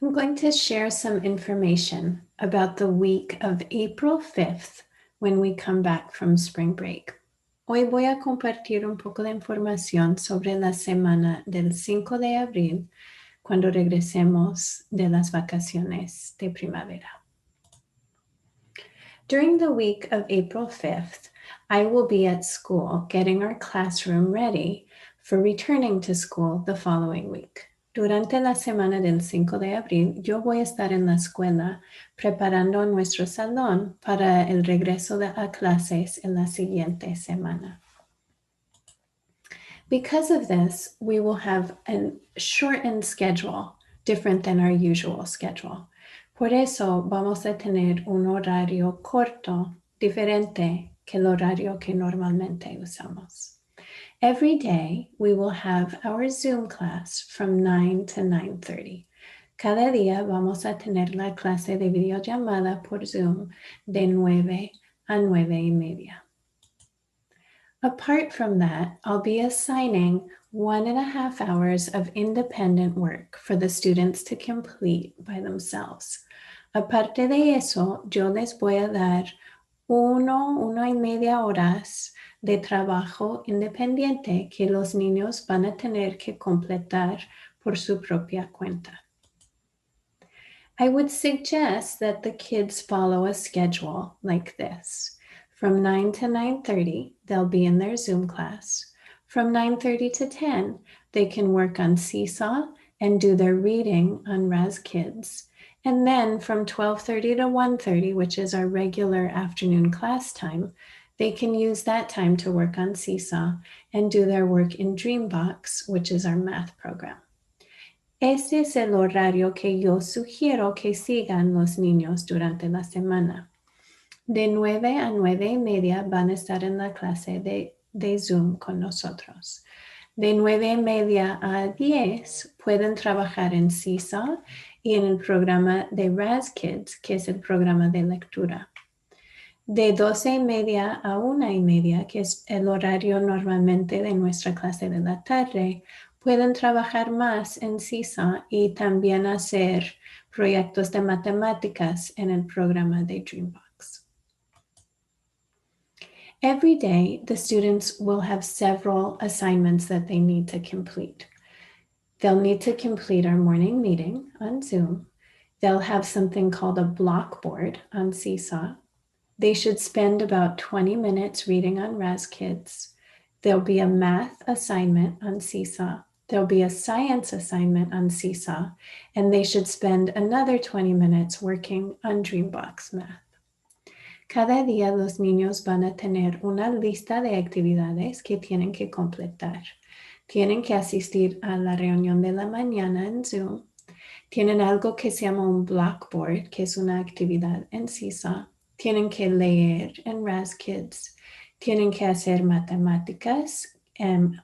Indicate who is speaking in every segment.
Speaker 1: I'm going to share some information about the week of April 5th when we come back from spring break. Hoy voy a compartir un poco de información sobre la semana del 5 de abril cuando regresemos de las vacaciones de primavera. During the week of April 5th, I will be at school getting our classroom ready for returning to school the following week. Durante la semana del 5 de abril, yo voy a estar en la escuela preparando nuestro salón para el regreso a clases en la siguiente semana. Because of this, we will have a shortened schedule, different than our usual schedule. Por eso vamos a tener un horario corto, diferente que el horario que normalmente usamos. Every day, we will have our Zoom class from 9 to 9:30. Cada día vamos a tener la clase de videollamada por Zoom de 9 a 9:30. Apart from that, I'll be assigning 1.5 hours of independent work for the students to complete by themselves. Aparte de eso, yo les voy a dar 1.5 horas de trabajo independiente que los niños van a tener que completar por su propia cuenta. I would suggest that the kids follow a schedule like this. From 9 to 9:30, they'll be in their Zoom class. From 9:30 to 10, they can work on Seesaw and do their reading on Raz Kids. And then from 12:30 to 1:30, which is our regular afternoon class time, they can use that time to work on Seesaw and do their work in Dreambox, which is our math program. Este es el horario que yo sugiero que sigan los niños durante la semana. De 9 a 9:30 van a estar en la clase de Zoom con nosotros. De 9:30 a 10 pueden trabajar en Seesaw y en el programa de Raz Kids, que es el programa de lectura. De 12:30 a 1:30, que es el horario normalmente de nuestra clase de la tarde, pueden trabajar más en Seesaw y también hacer proyectos de matemáticas en el programa de Dreambox. Every day, the students will have several assignments that they need to complete. They'll need to complete our morning meeting on Zoom. They'll have something called a blockboard on Seesaw. They should spend about 20 minutes reading on Raz Kids. There'll be a math assignment on Seesaw. There'll be a science assignment on Seesaw, and they should spend another 20 minutes working on Dreambox Math. Cada día los niños van a tener una lista de actividades que tienen que completar. Tienen que asistir a la reunión de la mañana en Zoom. Tienen algo que se llama un Blackboard, que es una actividad en Seesaw. Tienen que leer en Raz Kids. Tienen que hacer matemáticas,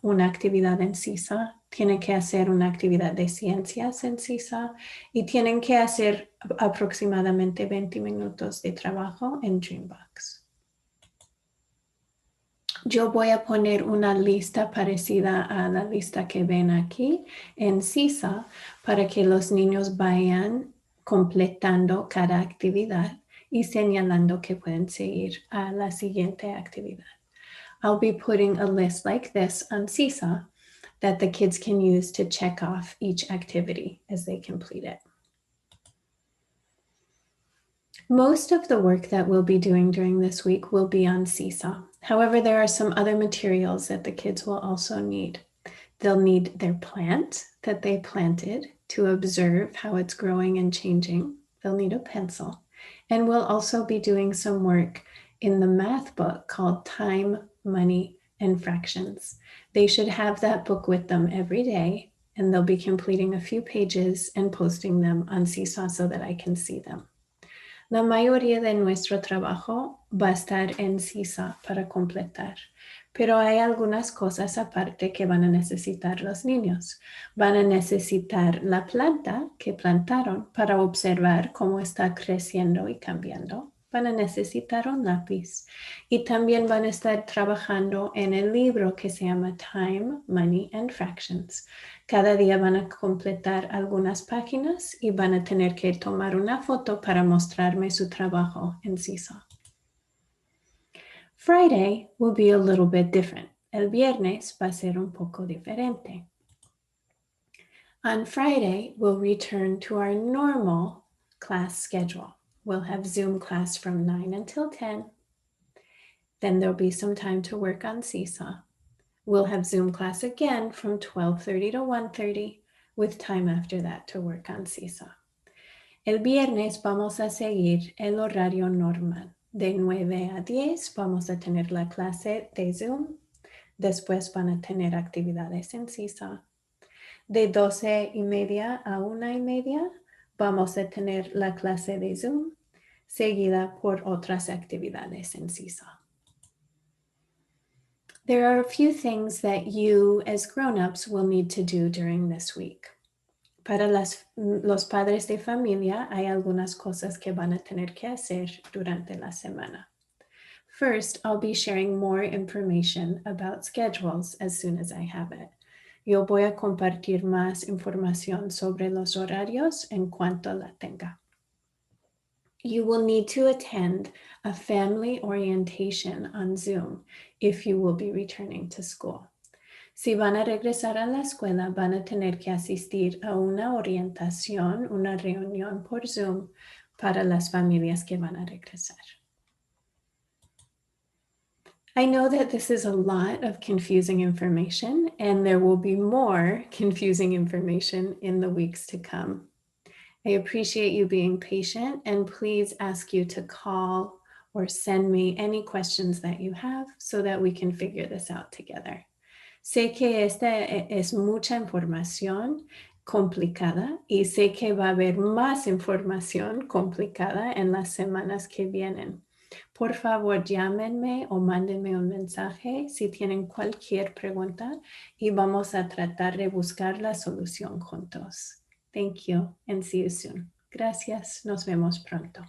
Speaker 1: una actividad en Seesaw. Tienen que hacer una actividad de ciencias en Seesaw. Y tienen que hacer aproximadamente 20 minutos de trabajo en Dreambox. Yo voy a poner una lista parecida a la lista que ven aquí en Seesaw para que los niños vayan completando cada actividad y señalando que pueden seguir a la siguiente actividad. I'll be putting a list like this on Seesaw that the kids can use to check off each activity as they complete it. Most of the work that we'll be doing during this week will be on Seesaw. However, there are some other materials that the kids will also need. They'll need their plant that they planted to observe how it's growing and changing. They'll need a pencil. And we'll also be doing some work in the math book called Time, Money, and Fractions. They should have that book with them every day, and they'll be completing a few pages and posting them on Seesaw so that I can see them. La mayoría de nuestro trabajo va a estar en Seesaw para completar, pero hay algunas cosas aparte que van a necesitar los niños. Van a necesitar la planta que plantaron para observar cómo está creciendo y cambiando. van a necesitar un lápiz y también van a estar trabajando en el libro que se llama Time, Money and Fractions. Cada día van a completar algunas páginas y van a tener que tomar una foto para mostrarme su trabajo en Seesaw. Friday will be a little bit different. El viernes va a ser un poco diferente. On Friday, we'll return to our normal class schedule. We'll have Zoom class from 9 until 10. Then there'll be some time to work on Seesaw. We'll have Zoom class again from 12:30 to 1:30 with time after that to work on Seesaw. El viernes vamos a seguir el horario normal. De 9 a 10 vamos a tener la clase de Zoom. Después van a tener actividades en Seesaw. De 12:30 a 1:30 vamos a tener la clase de Zoom, seguida por otras actividades en Seesaw. There are a few things that you as grown-ups will need to do during this week. Para los padres de familia hay algunas cosas que van a tener que hacer durante la semana. First, I'll be sharing more information about schedules as soon as I have it. Yo voy a compartir más información sobre los horarios en cuanto la tenga. You will need to attend a family orientation on Zoom if you will be returning to school. Si van a regresar a la escuela, van a tener que asistir a una orientación, una reunión por Zoom para las familias que van a regresar. I know that this is a lot of confusing information, and there will be more confusing information in the weeks to come. I appreciate you being patient, and please ask you to call or send me any questions that you have so that we can figure this out together. Sé que esta es mucha información complicada y sé que va a haber más información complicada en las semanas que vienen. Por favor, llámenme o mándenme un mensaje si tienen cualquier pregunta y vamos a tratar de buscar la solución juntos. Thank you and see you soon. Gracias. Nos vemos pronto.